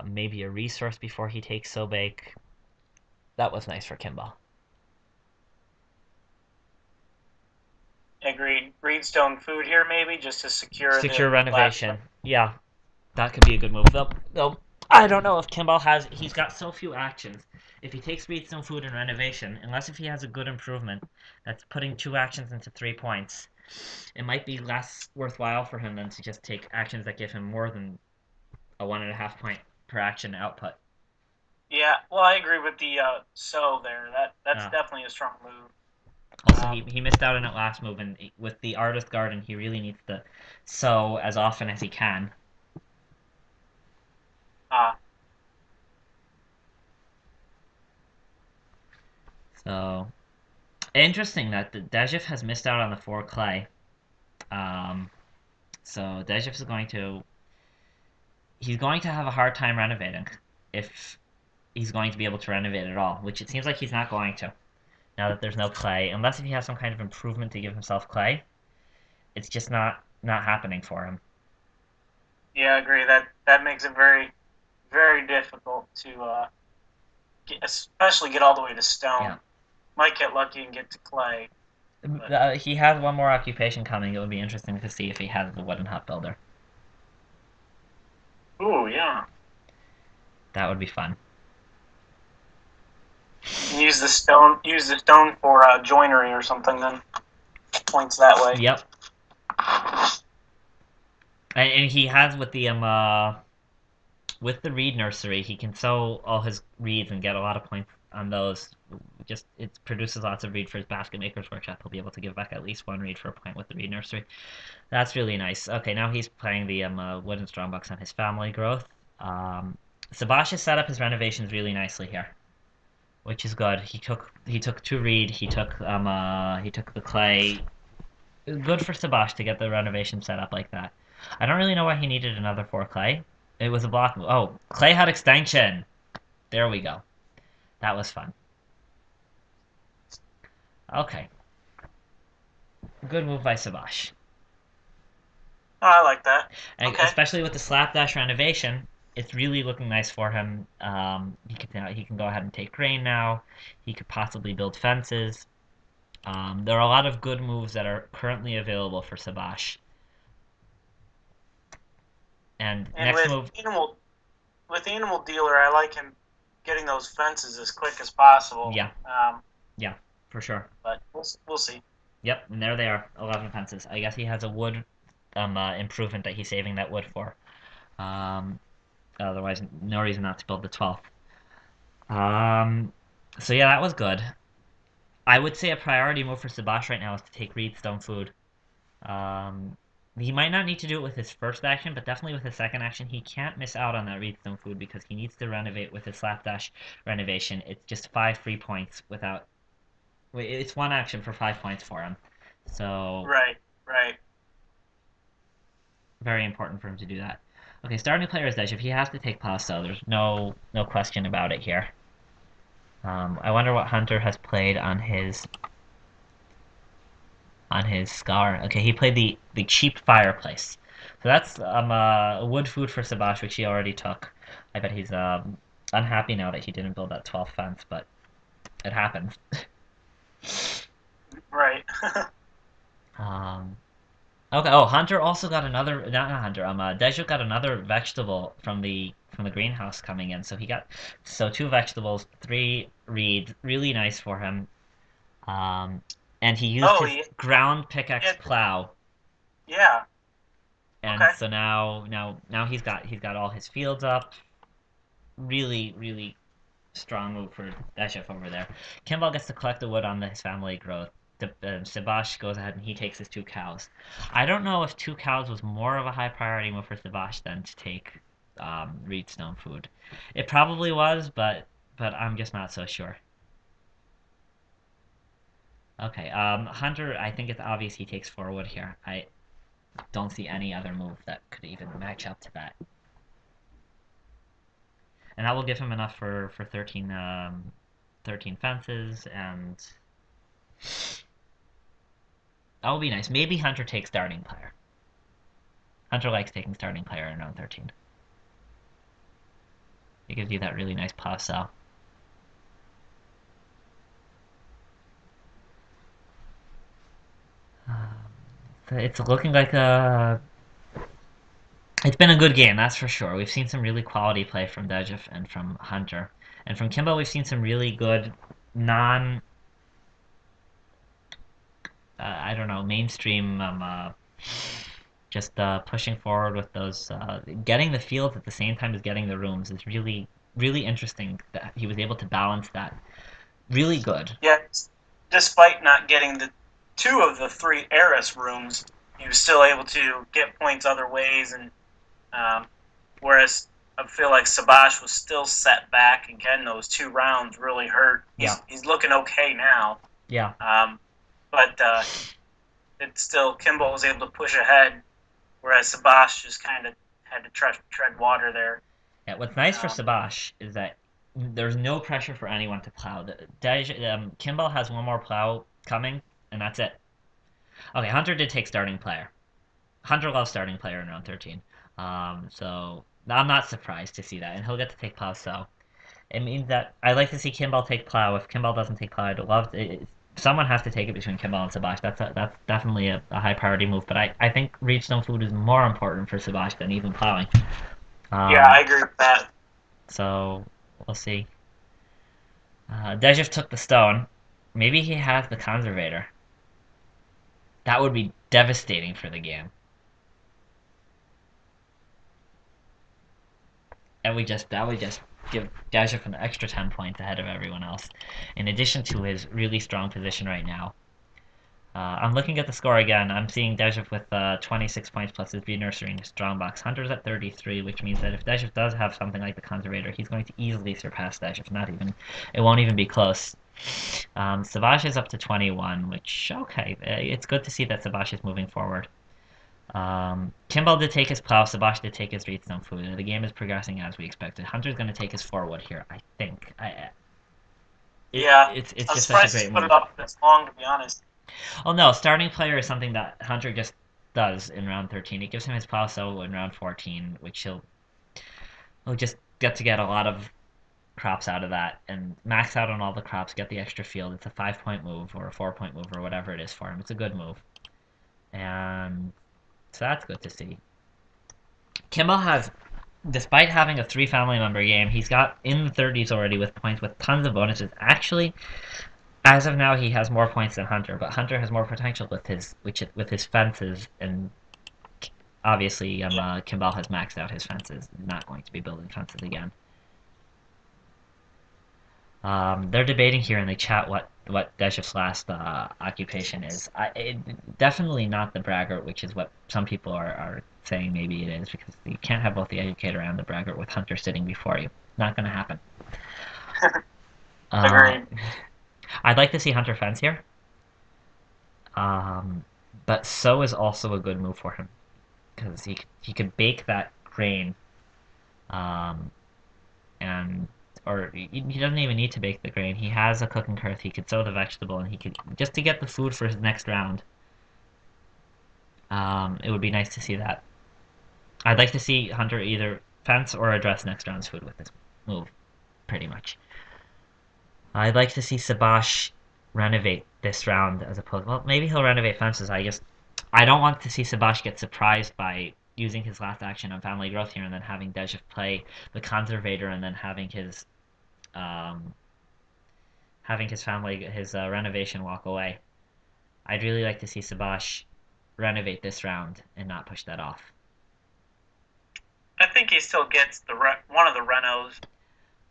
maybe a resource before he takes Sobake. That was nice for Kimball. Agreed. Reedstone food here, maybe, just to secure Secure the last. renovation. Yeah, that could be a good move. Though I don't know if Kimball has. He's got so few actions. If he takes Reedstone food and renovation, unless if he has a good improvement that's putting 2 actions into 3 points, it might be less worthwhile for him than to just take actions that give him more than a 1.5 point per action output. Yeah, well, I agree with the so there. That's Uh, definitely a strong move. Also, he, Um, he missed out on it last move, and with the Artist Garden, he really needs to sow as often as he can. uh, So, interesting that the Dejev has missed out on the 4 clay. Um, so Dejev is going to have a hard time renovating if he's going to be able to renovate at all, which it seems like he's not going to now that there's no clay, unless if he has some kind of improvement to give himself clay. It's just not happening for him. yeah, I agree. That makes it very, very difficult to especially get all the way to Yeah. stone. Might get lucky and get to clay, but He has one more occupation coming. It would be interesting to see if he has the wooden hut builder. ooh, yeah. That would be fun. And use the stone. Use the stone for joinery or something. Then points that way. Yep. And he has with the reed nursery, he can sow all his reeds and get a lot of points on those. Just it produces lots of reed for his basket maker's workshop. He'll be able to give back at least 1 reed for a point with the reed nursery. That's really nice. Okay, now he's playing the wooden strongbox on his family growth. Sabash has set up his renovations really nicely here, which is good. He took 2 reed. He took the clay. Good for Sabash to get the renovation set up like that. I don't really know why he needed another 4 clay. It was a block. Oh, clay had extension. There we go. That was fun. Okay. Good move by Sabash. Oh, I like that. Okay. Especially with the slapdash renovation. It's really looking nice for him. He can go ahead and take grain now. He could possibly build fences. There are a lot of good moves that are currently available for Sabash. And And next move, with the animal dealer, I like him getting those fences as quick as possible. yeah, yeah, for sure. But we'll see. Yep, and there they are, 11 fences. I guess he has a wood improvement that he's saving that wood for. Um, Otherwise, no reason not to build the 12th. Um, so yeah, that was good. I would say a priority move for Sabash right now is to take Reedstone food. Um, he might not need to do it with his first action, but definitely with his second action. He can't miss out on that Reedstone food because he needs to renovate with his Slapdash renovation. It's just 5 free points without. It's one action for 5 points for him. So Right, right. very important for him to do that. Okay, starting player is Desh. If he has to take Pasto, there's no question about it here. I wonder what Hunter has played on his Scar. Okay, he played the cheap fireplace. So that's wood food for Sabash, which he already took. I bet he's unhappy now that he didn't build that 12th fence, but it happens. Right. Um, okay. Oh, Hunter also got another. Not Hunter. Deju got another vegetable from the greenhouse coming in. So he got two vegetables, three reeds. Really nice for him. Um, and he used Oh, his ground pickaxe yeah. plow, Yeah. and Okay. so now he's got all his fields up. Really, really strong move for Deshef over there. Kimball gets to collect the wood on his family growth. Sabash goes ahead and he takes his 2 cows. I don't know if 2 cows was more of a high priority move for Sabash than to take Reedstone food. It probably was, but I'm just not so sure. Okay, Hunter, I think it's obvious he takes 4 wood here. I don't see any other move that could even match up to that. And that will give him enough for 13 fences, and that will be nice. Maybe Hunter takes starting player. Hunter likes taking starting player in round 13. It gives you that really nice plow cell. It's looking like it's been a good game, that's for sure. We've seen some really quality play from Dejef and from Hunter. And from Kimbo, we've seen some really good non, I don't know, mainstream, just pushing forward with those, getting the fields at the same time as getting the rooms is really, really interesting that he was able to balance that. Really good. Yeah. Despite not getting the 2 of the 3 heiress rooms, he was still able to get points other ways, and whereas I feel like Sabash was still set back, and getting those 2 rounds really hurt. Yeah. He's looking okay now, Yeah. but it's still Kimball was able to push ahead, whereas Sabash just kind of had to tread water there. Yeah, what's nice for Sabash is that there's no pressure for anyone to plow. Kimball has one more plow coming, and that's it. Okay, Hunter did take starting player. Hunter loves starting player in round 13. So I'm not surprised to see that, and he'll get to take plow. So it means that I like to see Kimball take plow. If Kimball doesn't take plow, I'd love someone has to take it between Kimball and Sabash. That's definitely a high priority move. But I think Reedstone food is more important for Sabash than even plowing. Yeah, I agree with that. So we'll see. Dejef took the stone. Maybe he has the conservator. That would be devastating for the game. That would just give Dejef an extra 10 points ahead of everyone else. In addition to his really strong position right now. I'm looking at the score again. I'm seeing Dejef with 26 points plus his Bee Nursery and his Strongbox. Hunter's at 33, which means that if Dejef does have something like the Conservator, he's going to easily surpass Dejef. It won't even be close. Savage is up to 21, which, okay, it's good to see that Savage is moving forward. Kimball did take his plow, Sabash did take his Reedstone food. The game is progressing as we expected. Hunter's going to take his 4 wood here, I think. Yeah, it's I'm just such a surprised great he put move. it up this long, to be honest. Oh no, starting player is something that Hunter just does in round 13. It gives him his plow sow in round 14, which he'll just get to get a lot of crops out of that and max out on all the crops, get the extra field. It's a 5 point move or a 4 point move or whatever it is for him. It's a good move. And so that's good to see. Kimball has, despite having a 3 family member game, he's got in the 30s already with points with tons of bonuses. Actually, as of now, he has more points than Hunter, but Hunter has more potential with his fences, and obviously, Kimball has maxed out his fences. Not going to be building fences again. They're debating here in the chat what Deshev's last occupation is. Definitely not the braggart, which is what some people are saying maybe it is, because you can't have both the educator and the braggart with Hunter sitting before you. Not going to happen. Agreed. I'd like to see Hunter fence here, but sow is also a good move for him because he could bake that grain, um, and or he doesn't even need to bake the grain. He has a cooking hearth. He could sow the vegetable, and he could just to get the food for his next round. It would be nice to see that. I'd like to see Hunter either fence or address next round's food with this move, pretty much. I'd like to see Sabash renovate this round as opposed. Well, maybe he'll renovate fences. I don't want to see Sabash get surprised by using his last action on family growth here and then having Dejev play the conservator and then um, having his renovation walk away. I'd really like to see Sabash renovate this round and not push that off. I think he still gets one of the renos.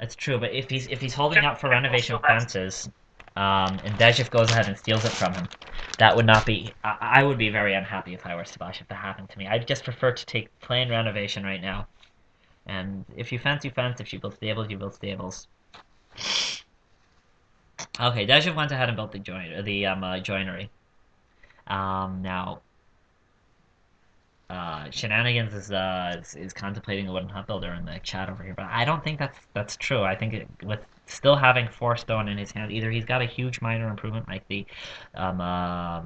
That's true, but if he's holding out for renovation fences, and Dejev goes ahead and steals it from him, that would not be. I would be very unhappy if I were Sabash if that happened to me. I'd just prefer to take plain renovation right now. And if you fence, you fence. If you build stables, you build stables. Okay, Dejev went ahead and built the joinery. Now Shenanigans is contemplating a wooden hut builder in the chat over here, but I don't think that's true. I think with still having 4 stone in his hand, either he's got a huge minor improvement like um, uh,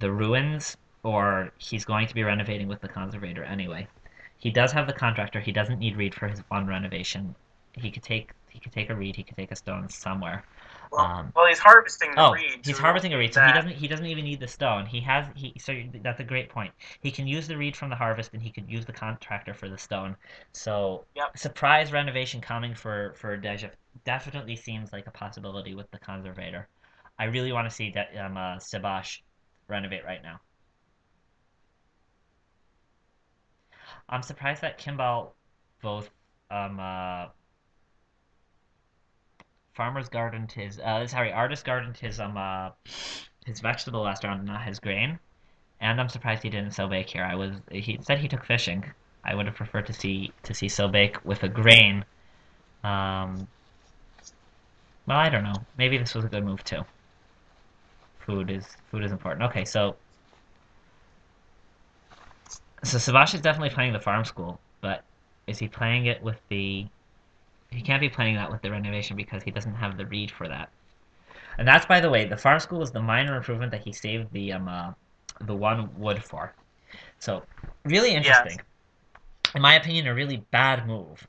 the ruins, or he's going to be renovating with the conservator anyway. He does have the contractor. He doesn't need reed for his one renovation. He could take a reed. He could take a stone somewhere. Well, he's harvesting the reed. He's harvesting a reed, so he doesn't even need the stone. So that's a great point. He can use the reed from the harvest, and he could use the contractor for the stone. So Yep. surprise renovation coming for Dejev definitely seems like a possibility with the conservator. I really want to see Sabash renovate right now. I'm surprised that Kimball both artist gardened his vegetable last round and not his grain. And I'm surprised he didn't sow bake here. He said he took fishing. I would have preferred to see sow bake with a grain. Um, well, I don't know. Maybe this was a good move too. Food is important. Okay, so Savash is definitely playing the farm school, but is he playing it with the? He can't be playing that with the renovation because he doesn't have the reed for that. And that's, by the way, the farm school is the minor improvement that he saved the one wood for. So really interesting. Yes. In my opinion, a really bad move.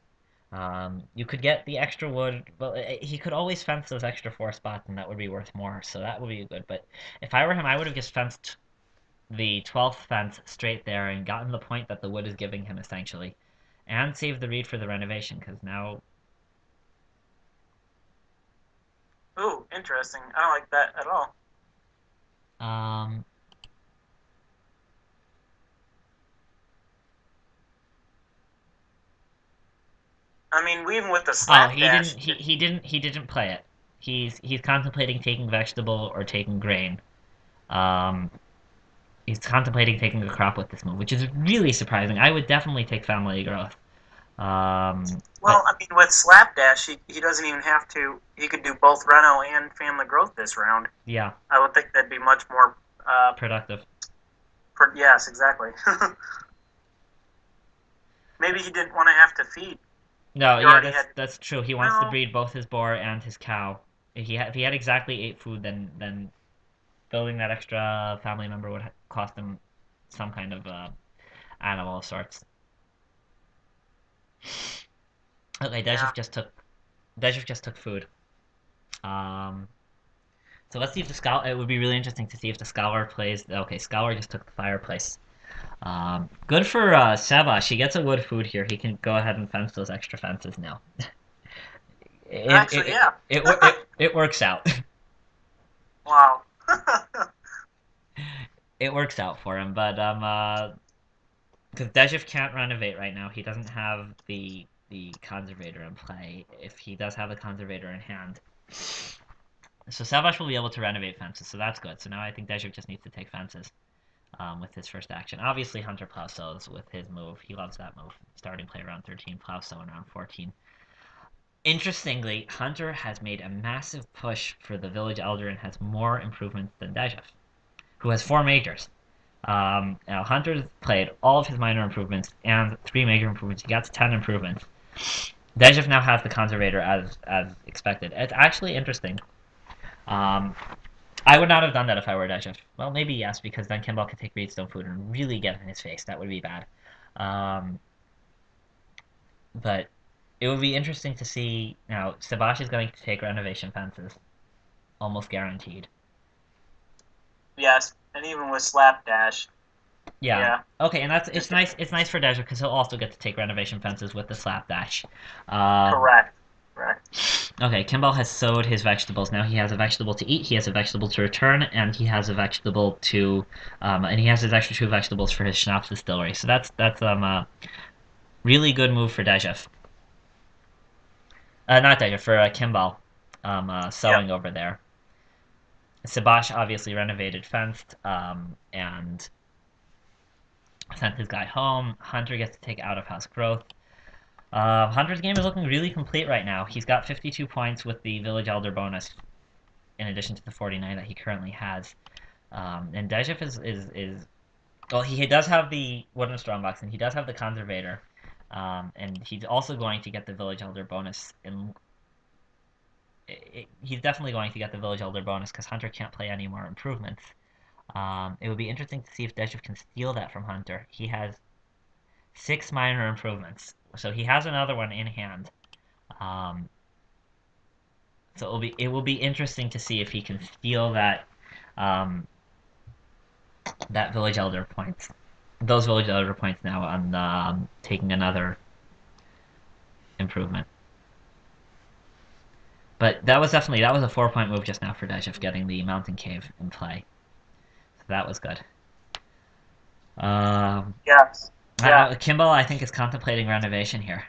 You could get the extra wood. Well, he could always fence those extra 4 spots, and that would be worth more. So that would be good. But if I were him, I would have just fenced the 12th fence straight there and gotten the point that the wood is giving him essentially, and saved the reed for the renovation because now. Ooh, interesting. I don't like that at all. I mean, even with the slapdash. He didn't play it. He's contemplating taking vegetable or taking grain. He's contemplating taking a crop with this move, which is really surprising. I would definitely take family growth. Well, I mean, with slapdash, he doesn't even have to. He could do both reno and family growth this round. Yeah, I would think that'd be much more productive. Yes, exactly. Maybe he didn't want to have to feed. No, yeah, that's true. He wants to breed both his boar and his cow. If he had exactly 8 food, then building that extra family member would cost him some kind of animal of sorts. Okay, Yeah. Dejif just took food. Um, so let's see if the scholar. It would be really interesting to see if the scholar plays. Okay, scholar just took the fireplace. Good for Seba. She gets a wood food here. He can go ahead and fence those extra fences now. It Actually, it yeah. it it works out. Wow. It works out for him, but because Dejif can't renovate right now, he doesn't have the conservator in play. If he does have the conservator in hand, so Savash will be able to renovate fences, so that's good. So now I think Dejif just needs to take fences with his first action. Obviously, Hunter plow sows with his move. He loves that move. Starting play around 13, plow sow around 14. Interestingly, Hunter has made a massive push for the village elder and has more improvements than Dejif, who has 4 majors. Now Hunter's played all of his minor improvements and 3 major improvements. He got to 10 improvements. Dejif now has the conservator as expected. It's actually interesting. Um, I would not have done that if I were Dejif. Well, maybe yes, because then Kimball could take Reedstone food and really get in his face. That would be bad. Um, but it would be interesting to see. Now, Sabash is going to take renovation fences, almost guaranteed. Yes. And even with Slapdash, Yeah. yeah. Okay, and that's it's Just nice. It's nice for Dejah because he'll also get to take renovation fences with the slapdash. Um, correct. Correct. okay, Kimball has sowed his vegetables. Now he has a vegetable to eat. He has a vegetable to return, and he has a vegetable to, and he has his extra 2 vegetables for his schnapps distillery. So that's a really good move for Dejah. Not Dejah for Kimball, Yep. sowing over there. Sabash obviously renovated fenced, and sent his guy home. Hunter gets to take out of house growth. Hunter's game is looking really complete right now. He's got 52 points with the Village Elder bonus, in addition to the 49 that he currently has. And Dejif is well, he does have the Wooden Strongbox, and he does have the Conservator, and he's also going to get the Village Elder bonus. And he's definitely going to get the Village Elder bonus because Hunter can't play any more improvements. It would be interesting to see if Dejif can steal that from Hunter. He has 6 minor improvements, so he has another one in hand. Um, So it will be interesting to see if he can steal um, that village elder points, those village elder points now on taking another improvement. But that was a 4 point move just now for Dejev getting the mountain cave in play. So that was good. Um, Yes. Yeah. Kimball, I think, is contemplating renovation here.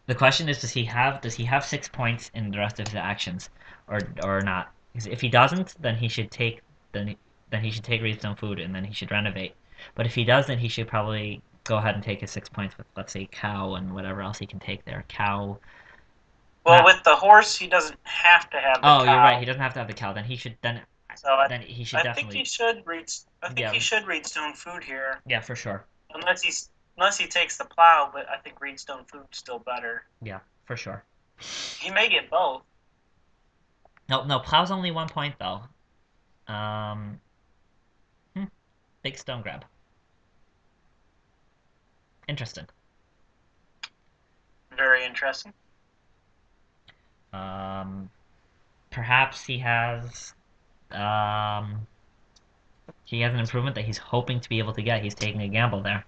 The question is, does he have 6 points in the rest of his actions, or not? Because if he doesn't, then he should take then then he should take Redstone food and then he should renovate. But if he does, then he should probably go ahead and take his 6 points with, let's say, cow and whatever else he can take there. Cow, Well, not. with the horse, he doesn't have to have the Oh, you're right. He cow. doesn't have to have the cow. Then he should then So I, then he should I think he definitely. should read. I think he Yeah, should read Stone Food here, yeah, for sure. unless he takes the plow. But I think read Stone Food's still better. Yeah, for sure. He may get both. No, no, plow's only 1 point though. Um, hmm, big stone grab. Interesting. Very interesting. Um, Perhaps um, he has an improvement that he's hoping to be able to get. He's taking a gamble there.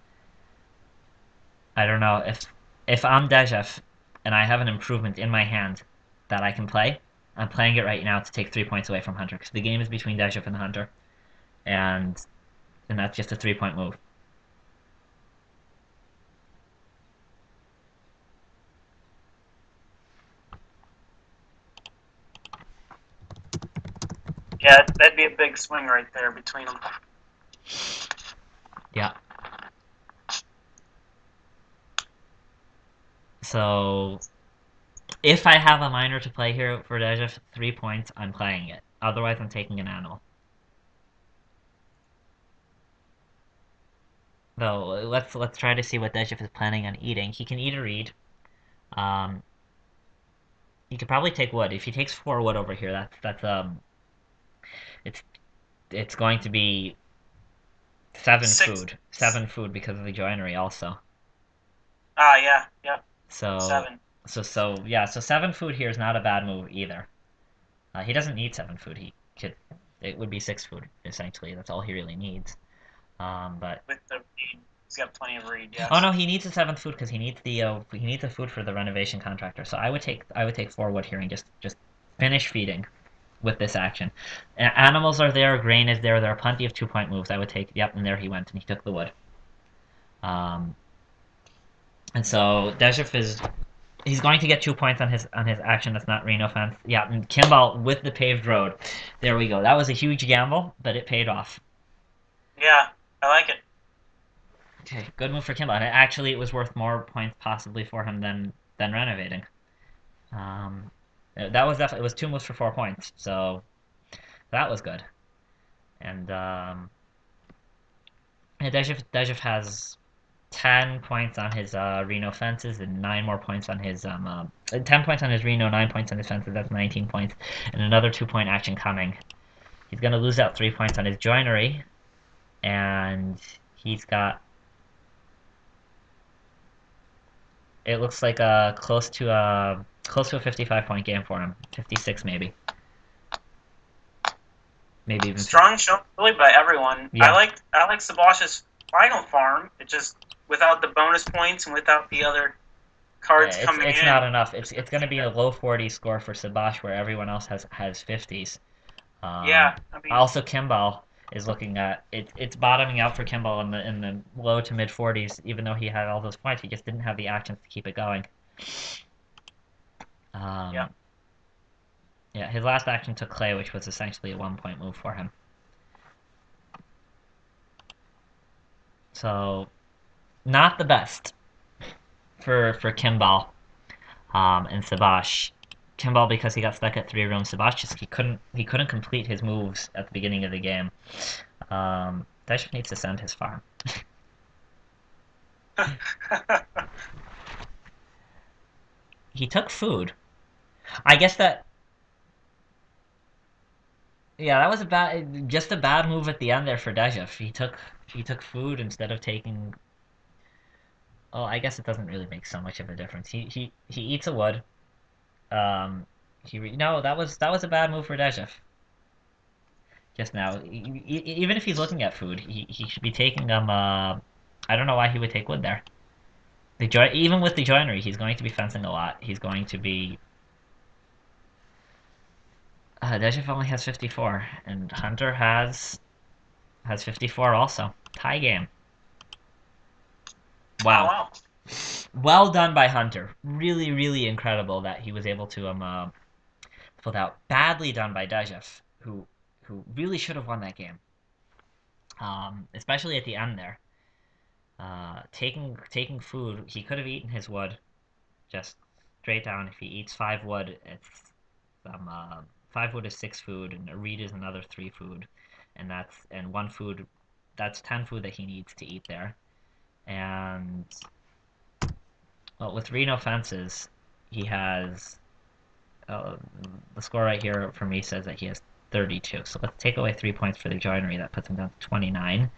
I don't know if I'm Dejev and I have an improvement in my hand that I can play. I'm playing it right now to take 3 points away from Hunter because the game is between Dejev and Hunter, and and that's just a 3 point move. Yeah, that'd be a big swing right there between them. Yeah. So if I have a minor to play here for Dejev, 3 points, I'm playing it. Otherwise, I'm taking an animal. Though let's try to see what Dejev is planning on eating. He can eat a reed. Um, he could probably take wood. If he takes 4 wood over here, it's it's going to be Seven Six. food. Seven food because of the joinery also. Ah, yeah, yeah. So, 7. yeah, so seven food here is not a bad move either. He doesn't need seven food. It would be six food, essentially. That's all he really needs. But With the reed. He's got plenty of reed, oh yes. no, he needs a seventh food because he needs the food for the renovation contractor. So I would take four wood here and just finish feeding with this action. Animals are there, grain is there. There are plenty of 2 point moves. I would take. Yep, and there he went, and he took the wood. Um, and so Dejif is he's going to get 2 points on his action that's not Reno fence. Yeah, and Kimball with the paved road. There we go. That was a huge gamble, but it paid off. Yeah, I like it. Okay, good move for Kimball. And actually, it was worth more points possibly for him than renovating. That was definitely it was two moves for 4 points, so that was good. And Dejif has 10 points on his Reno fences and 9 more points on his 10 points on his Reno, 9 points on his fences. That's 19 points, and another 2 point action coming. He's gonna lose out 3 points on his joinery, and he's got. It looks like close to a 55 point game for him. 56 maybe, maybe even. Strong show really by everyone. Yeah, I like Sabosh's final farm. It just without the bonus points and without the other cards coming it's in. not enough. It's gonna be a low 40s score for Sabash where everyone else has 50s. Yeah, I mean, Also, Kimball is looking at it's bottoming out for Kimball in the low to mid 40s. Even though he had all those points, he just didn't have the actions to keep it going. yeah. Um, yeah, his last action took Clay, which was essentially a 1 point move for him. So, not the best for Kimball and Sabash. Kimball because he got stuck at 3 rooms. Sabash just he couldn't complete his moves at the beginning of the game. Deshif needs to send his farm. He took food. I guess that yeah, that was just a bad move at the end there for Dejif. He took food instead of taking. Oh, I guess it doesn't really make so much of a difference. He eats a wood. No, that was a bad move for Dejif. Just now, even if he's looking at food, he should be taking I don't know why he would take wood there. Even with the joinery, he's going to be fencing a lot. He's going to be. Dejif only has 54, and Hunter has 54 also. Tie game. Oh Wow. wow. Well done by Hunter. Really, really incredible that he was able to pull out. Badly done by Dejif, who really should have won that game. Especially at the end there. Taking food, he could have eaten his wood just straight down. If he eats 5 wood, it's 5 wood is 6 food, and a reed is another 3 food, and 1 food. That's 10 food that he needs to eat there. And well, with Reno fences, he has the score right here for me says that he has 32. So let's take away 3 points for the joinery. That puts him down to 29.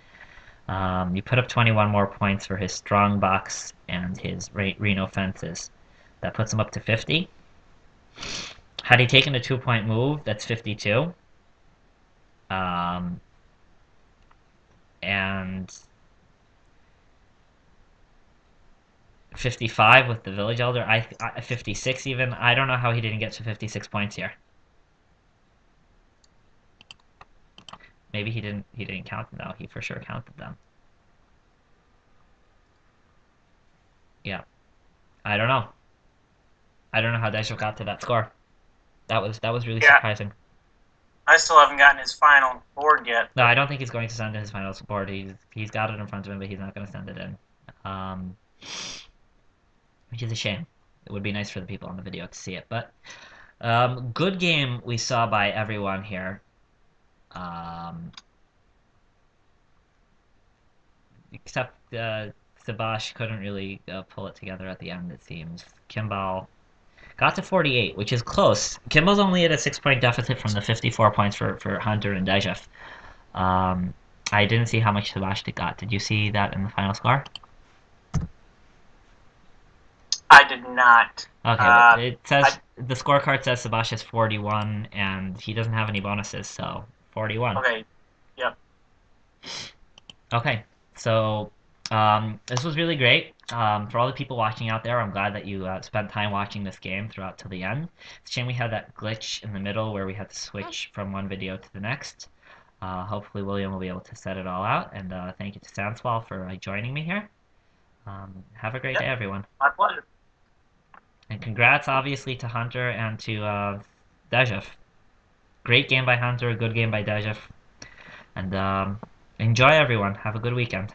You put up 21 more points for his strong box and his Reno fences. That puts him up to 50. Had he taken a 2 point move, that's 52. And 55 with the village elder. 56 even. I don't know how he didn't get to 56 points here. Maybe he didn't count them though. He for sure counted them. Yeah. I don't know. I don't know how Daisho got to that score. That was really Yeah, surprising. I still haven't gotten his final board yet. No, I don't think he's going to send in his final board. He's got it in front of him, but he's not going to send it in. Which is a shame. It would be nice for the people on the video to see it. But good game we saw by everyone here. Except Sabash couldn't really pull it together at the end, it seems. Kimball got to 48, which is close. Kimball's only at a 6 point deficit from the 54 points for Hunter and Dejef. I didn't see how much Sebastian got. Did you see that in the final score? I did not. Okay, well, Uh, it I says the scorecard says Sebastian's 41, and he doesn't have any bonuses, so 41. okay. Yep. Okay, so this was really great. For all the people watching out there, I'm glad that you spent time watching this game throughout till the end. It's a shame we had that glitch in the middle where we had to switch from one video to the next. Hopefully William will be able to set it all out, and thank you to Sandswoll for joining me here. Have a great day, Yep. everyone. My pleasure. And congrats, obviously, to Hunter and to Dejev. Great game by Hunter, good game by Dejev. And enjoy, everyone. Have a good weekend.